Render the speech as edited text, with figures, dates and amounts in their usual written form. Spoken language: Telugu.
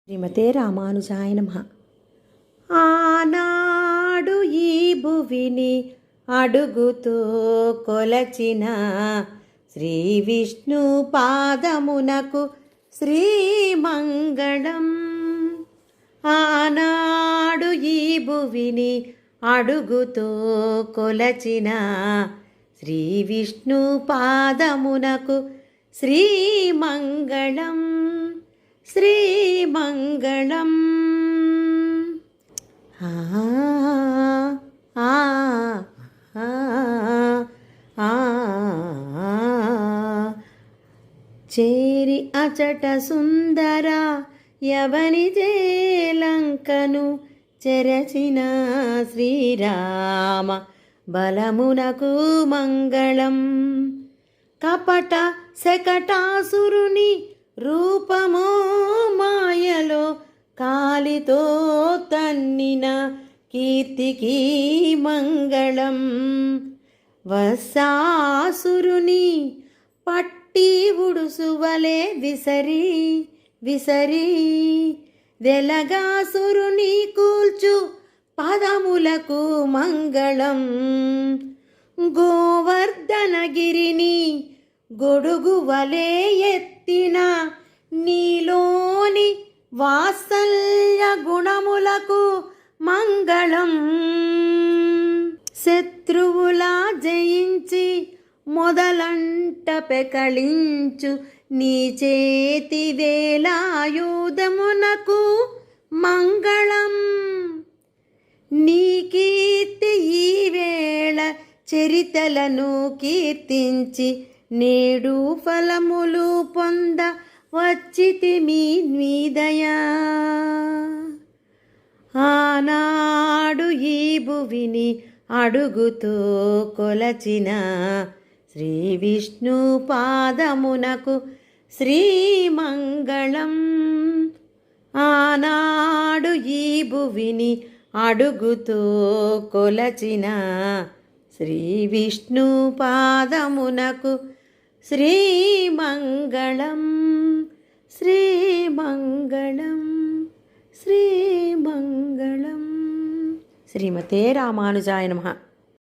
శ్రీమతే రామానుజాయ నమః. ఆనాడు ఈ భువిని అడుగుతో కొలచిన శ్రీ విష్ణు పాదమునకు శ్రీమంగళం. ఆనాడు ఈ భువిని అడుగుతో కొలచిన శ్రీ విష్ణు పాదమునకు శ్రీమంగళం శ్రీమంగళం. చేరి అచట సుందర యవని లంకను చెరచిన శ్రీరామ బలమునకు మంగళం. కపట శకటాసురుని రూపమో మాయలో కాలితో తన్నిన కీర్తికి మంగళం. వత్సాసురుని పట్టి ఉడుసువలే విసరి విసరి వెలగాసురుని కూల్చు పదములకు మంగళం. గోవర్ధనగిరిని గొడుగు వలే ఎత్తిన నీలోని వాత్సల్య గుణములకు మంగళం. శత్రువులా జయించి మొదలంట పెకళించు నీ చేతి వేలాయుధమునకు మంగళం. నీ కీర్తి ఈ వేళ చరితలను కీర్తించి నేడు ఫలములు పొంద వచ్చితి మీదయా. ఆనాడు ఈ భువిని అడుగుతో కొలచిన శ్రీ విష్ణు పాదమునకు శ్రీమంగళం. ఆనాడు ఈ భువిని అడుగుతో కొలచిన శ్రీ విష్ణు పాదమునకు శ్రీమంగళం శ్రీమంగళం శ్రీమంగళం. శ్రీమతే రామానుజాయ నమః.